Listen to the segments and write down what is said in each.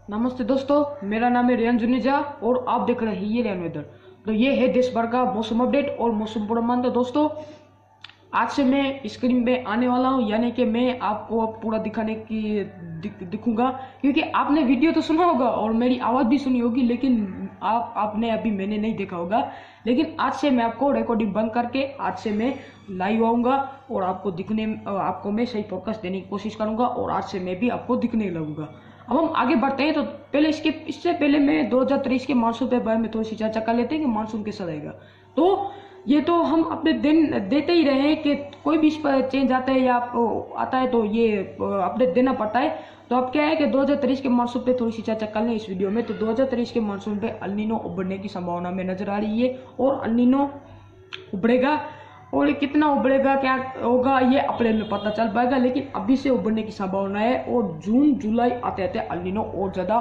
नमस्ते दोस्तों, मेरा नाम है रेहान जुनेजा और आप देख रहे हैं ये रेहान वेदर। तो ये है देश भर का मौसम अपडेट और मौसम पूर्वानुमान। तो दोस्तों, आज से मैं स्क्रीन पे आने वाला हूँ, यानी कि मैं आपको अब पूरा दिखाने की दिखूंगा, क्योंकि आपने वीडियो तो सुना होगा और मेरी आवाज़ भी सुनी होगी, लेकिन आपने अभी मैंने नहीं देखा होगा। लेकिन आज से मैं आपको रिकॉर्डिंग बंद करके आज से मैं लाइव आऊँगा और आपको मैं सही फोकस देने की कोशिश करूँगा और आज से मैं भी आपको दिखने लगूंगा। अब हम आगे बढ़ते हैं। तो पहले इससे पहले मैं 2023 के मानसून के बारे में थोड़ी सी चर्चा कर लेते हैं कि मानसून कैसा रहेगा। तो ये तो हम अपने दिन देते ही रहे हैं कि कोई भी इस पर चेंज आता है या आता है तो ये अपडेट देना पड़ता है। तो अब क्या है कि 2023 के मानसून पे थोड़ी सी चर्चा कर लें इस वीडियो में। तो 2023 के मानसून पे अल नीनो उभरने की संभावना में नजर आ रही है और अल नीनो उभरेगा, और कितना उभरेगा क्या होगा ये अप्रैल में पता चल पाएगा, लेकिन अभी से उभरने की संभावना है और जून जुलाई आते आते अल नीनो और ज्यादा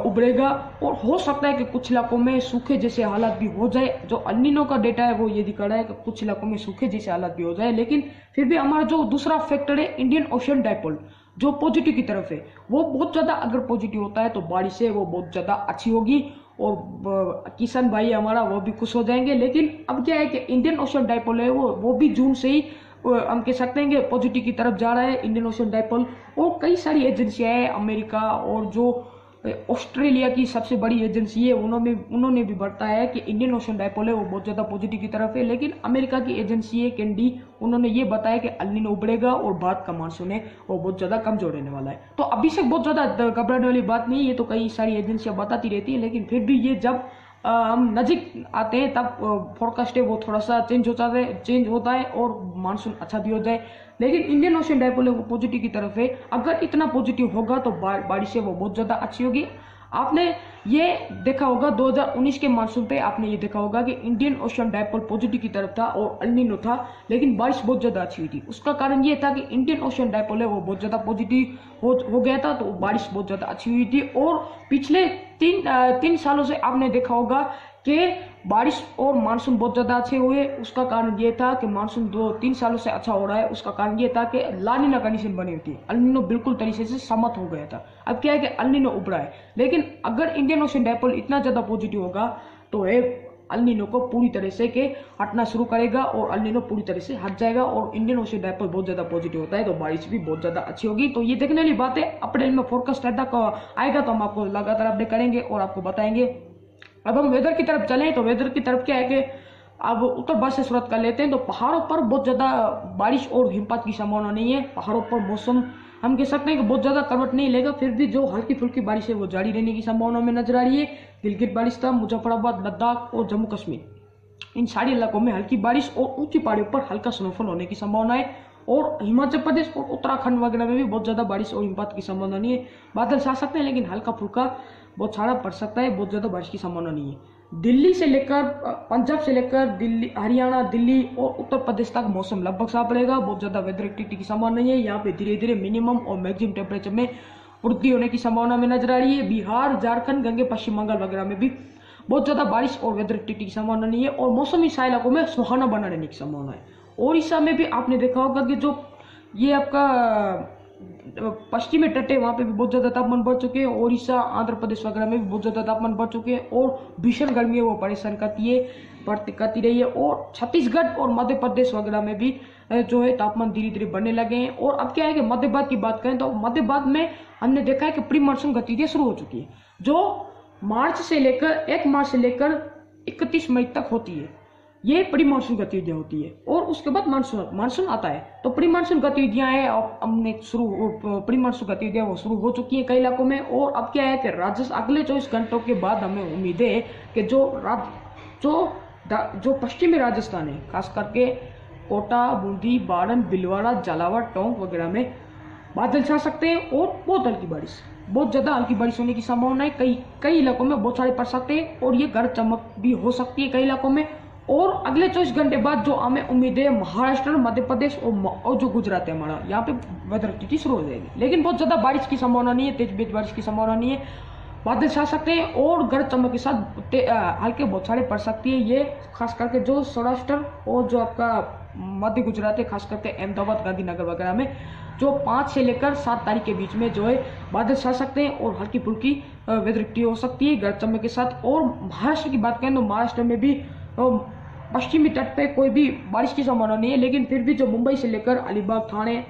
उभरेगा और हो सकता है कि कुछ इलाकों में सूखे जैसे हालात भी हो जाए। जो अल नीनो का डेटा है वो ये दिखा रहा है कि कुछ इलाकों में सूखे जैसे हालात भी हो जाए, लेकिन फिर भी हमारा जो दूसरा फैक्टर है इंडियन ओशन डाइपोल जो पॉजिटिव की तरफ है, वो बहुत ज्यादा अगर पॉजिटिव होता है तो बारिश है वो बहुत ज्यादा अच्छी होगी और किसान भाई हमारा वो भी खुश हो जाएंगे। लेकिन अब क्या है कि इंडियन ओशन डाइपोल है वो भी जून से ही हम कह सकते हैं कि पॉजिटिव की तरफ जा रहा है इंडियन ओशन डाइपोल। और कई सारी एजेंसियां हैं, अमेरिका और जो ऑस्ट्रेलिया की सबसे बड़ी एजेंसी है उन्होंने भी बताया है कि इंडियन ओशन डाइपोल है वो बहुत ज्यादा पॉजिटिव की तरफ है। लेकिन अमेरिका की एजेंसी है कैंडी, उन्होंने ये बताया कि अल नीनो उभरेगा और भारत का मानसून है वो बहुत ज्यादा कमजोर रहने वाला है। तो अभी से बहुत ज्यादा घबराने वाली बात नहीं है, ये तो कई सारी एजेंसियां बताती रहती है, लेकिन फिर भी ये जब हम नजीक आते हैं तब फोरकास्ट है वो थोड़ा सा चेंज होता है और मानसून अच्छा भी हो जाए। लेकिन इंडियन ओशन डाइपोल है वो पॉजिटिव की तरफ है, अगर इतना पॉजिटिव होगा तो बारिश है वो बहुत ज्यादा अच्छी होगी। आपने ये देखा होगा 2019 के मानसून पे, आपने ये देखा होगा कि इंडियन ओशन डाइपोल पॉजिटिव की तरफ था और अल नीनो था, लेकिन बारिश बहुत ज्यादा अच्छी हुई थी। उसका कारण ये था कि इंडियन ओशन डाइपोल है वो बहुत ज्यादा पॉजिटिव हो गया था, तो बारिश बहुत ज्यादा अच्छी हुई थी। और पिछले तीन सालों से आपने देखा होगा कि बारिश और मानसून बहुत ज्यादा अच्छे हुए। उसका कारण ये था कि मानसून 2-3 सालों से अच्छा हो रहा है, उसका कारण ये था कि ला नीना कंडीशन बनी हुई थी, अल नीनो बिल्कुल तरीके से समाप्त हो गया था। अब क्या है कि अल नीनो उभरा है, लेकिन अगर इंडियन ओशन डाइपोल इतना ज्यादा पॉजिटिव होगा तो अल नीनो को पूरी तरह से के हटना शुरू करेगा और अल नीनो पूरी तरह से हट जाएगा और इंडियन ओशन डाइपोल बहुत ज्यादा पॉजिटिव होता है तो बारिश भी बहुत ज्यादा अच्छी होगी। तो ये देखने वाली बात है। अप्रैल में फोरकास्ट आएगा तो हम आपको लगातार अपडेट करेंगे और आपको बताएंगे। अब हम वेदर की तरफ चलें तो वेदर की तरफ क्या है कि अब उत्तर भारत से शुरुआत कर लेते हैं। तो पहाड़ों पर बहुत ज्यादा बारिश और हिमपात की संभावना नहीं है। पहाड़ों पर मौसम हम कह सकते हैं कि बहुत ज्यादा करवट नहीं लेगा, फिर भी जो हल्की फुल्की बारिश है वो जारी रहने की संभावना में नजर आ रही है। गिलगित बाल्टिस्तान, मुजफ्फराबाद, लद्दाख और जम्मू कश्मीर, इन सारे इलाकों में हल्की बारिश और ऊंची पहाड़ियों पर हल्का स्नोफॉल होने की संभावना है। और हिमाचल प्रदेश और उत्तराखंड वगैरह में भी बहुत ज्यादा बारिश और हिमपात की संभावना नहीं है। बादल छा सकते हैं लेकिन हल्का फुल्का बहुत सारा पड़ सकता है, बहुत ज्यादा बारिश की संभावना नहीं है। दिल्ली से लेकर पंजाब से लेकर दिल्ली, हरियाणा, दिल्ली और उत्तर प्रदेश तक मौसम लगभग साफ रहेगा, बहुत ज्यादा वेदर एक्टिविटी की संभावना नहीं है। यहाँ पे धीरे धीरे मिनिमम और मैक्सिमम टेम्परेचर में वृद्धि होने की संभावना में नजर आ रही है। बिहार, झारखंड, गंगे, पश्चिम बंगाल वगैरह में भी बहुत ज्यादा बारिश और वेदर एक्टिविटी की संभावना नहीं है और मौसम इस इलाकों में सुहाना बना रहने की संभावना है। ओडिशा में भी आपने देखा होगा कि जो ये आपका पश्चिमी तट है वहां पे भी बहुत ज्यादा तापमान बढ़ चुके हैं। ओडिशा, आंध्र प्रदेश वगैरह में भी बहुत ज्यादा तापमान बढ़ चुके हैं और भीषण गर्मी है वो परेशान करती रही है। और छत्तीसगढ़ और मध्य प्रदेश वगैरह में भी जो है तापमान धीरे धीरे बढ़ने लगे हैं। और अब क्या है कि मध्य भारत की बात करें तो मध्य भारत में हमने देखा है कि प्री मानसून गतिविधियां शुरू हो चुकी है, जो 1 मार्च से लेकर 31 मई तक होती है। ये प्री मानसून गतिविधियां होती है और उसके बाद मानसून आता है। तो प्री मानसून गतिविधियां है हमने प्री मानसून गतिविधियां वो शुरू हो चुकी है कई इलाकों में। और अब क्या है कि अगले 24 घंटों के बाद हमें उम्मीद है कि जो पश्चिमी राजस्थान है, खास करके कोटा, बूंदी, बाड़न, भीलवाड़ा, झालावाड़, टोंक वगैरह में बादल छा सकते हैं और बहुत ज्यादा हल्की बारिश होने की संभावना है। कई इलाकों में बहुत सारे पड़ सकते हैं और ये गरज चमक भी हो सकती है कई इलाकों में। और अगले 24 घंटे बाद जो हमें उम्मीद है महाराष्ट्र, मध्य प्रदेश और जो गुजरात है हमारा, यहाँ पे वेदर एक्टिविटी शुरू हो जाएगी, लेकिन बहुत ज्यादा बारिश की संभावना नहीं है, तेज बारिश की संभावना नहीं है। बादल छा सकते हैं और गरज चमक के साथ हल्के बौछारें पड़ सकती है। ये खास करके जो सौराष्ट्र और जो आपका मध्य गुजरात है, खास करके अहमदाबाद, गांधीनगर वगैरह में जो 5 से लेकर 7 तारीख के बीच में जो है बादल छा सकते हैं और हल्की फुल्की वेदर एक्टिविटी हो सकती है गरज चमक के साथ। और महाराष्ट्र की बात करें तो महाराष्ट्र में भी पश्चिमी तट पे कोई भी बारिश की संभावना नहीं है, लेकिन फिर भी जो मुंबई से लेकर अलीबाग, थाने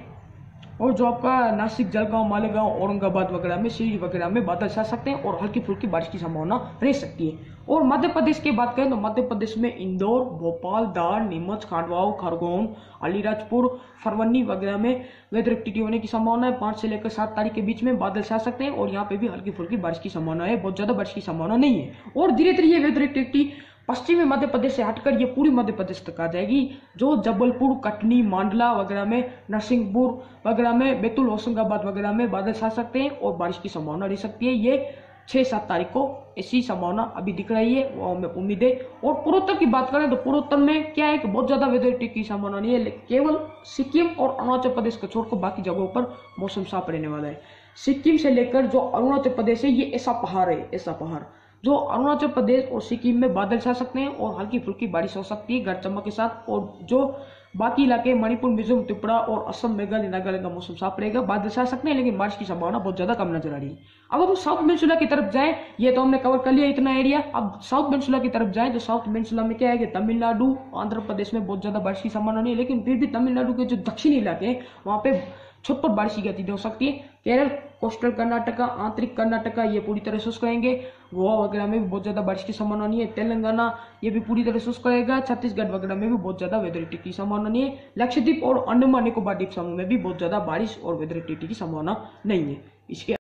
और जो आपका नासिक, जलगांव, मालेगांव, औरंगाबाद वगैरह में, सीरी वगैरह में बादल छा सकते हैं और हल्की फुल्की बारिश की संभावना रह सकती है। और मध्य प्रदेश की बात करें तो मध्य प्रदेश में इंदौर, भोपाल, धार, नीमच, खांडवा, खरगोन, अलीराजपुर, फरवनी वगैरह में वेदर एक्टिविटी होने की संभावना है। 5 से लेकर 7 तारीख के बीच में बादल छा सकते हैं और यहाँ पे भी हल्की फुल्की बारिश की संभावना है, बहुत ज्यादा बारिश की संभावना नहीं है। और धीरे धीरे ये वेदर एक्टिविटी पश्चिमी मध्य प्रदेश से हटकर ये पूरी मध्य प्रदेश तक आ जाएगी, जो जबलपुर, कटनी, मांडला वगैरह में, नरसिंहपुर वगैरह में, बैतूल, होशंगाबाद वगैरह में बादल छा सकते हैं और बारिश की संभावना रह सकती है। ये 6-7 तारीख को ऐसी संभावना अभी दिख रही है, वो हमें उम्मीद है। और पूर्वोत्तर की बात करें तो पूर्वोत्तर में क्या है कि बहुत ज्यादा वेदर की संभावना नहीं है, केवल सिक्किम और अरुणाचल प्रदेश को छोड़कर बाकी जगहों पर मौसम साफ रहने वाला है। सिक्किम से लेकर जो अरुणाचल प्रदेश है, ये ऐसा पहाड़ है, ऐसा पहाड़ जो अरुणाचल प्रदेश और सिक्किम में बादल छा सकते हैं और हल्की फुल्की बारिश हो सकती है गरज चमक के साथ। और जो बाकी इलाके मणिपुर, मिजोरम, त्रिपुरा और असम, मेघालय, नागालैंड का मौसम साफ रहेगा, बादल छा सकते हैं, लेकिन बारिश की संभावना बहुत ज्यादा कम नजर आ रही है। अब हम साउथ पेनिनसुला की तरफ जाएं, ये तो हमने कवर कर लिया इतना एरिया। अब साउथ पेनिनसुला की तरफ जाएं तो साउथ पेनिनसुला में क्या है कि तमिलनाडु, आंध्र प्रदेश में बहुत ज्यादा बारिश की संभावना नहीं है, लेकिन फिर भी तमिलनाडु के जो दक्षिणी इलाके हैं वहां पे छुटपुट बारिश की गतिविधि हो सकती है। केरल, कोस्टल कर्नाटका, आंतरिक कर्नाटका ये पूरी तरह शुष्क रहेंगे। गोवा वगैरह में भी बहुत ज्यादा बारिश की संभावना नहीं है। तेलंगाना ये भी पूरी तरह शुष्क रहेगा। छत्तीसगढ़ वगैरह में भी बहुत ज्यादा वेदर एक्टिविटी की संभावना नहीं है। लक्षद्वीप और अंडमान निकोबार द्वीप समूह में भी बहुत ज्यादा बारिश और वेदर एक्टिविटी की संभावना नहीं है। इसके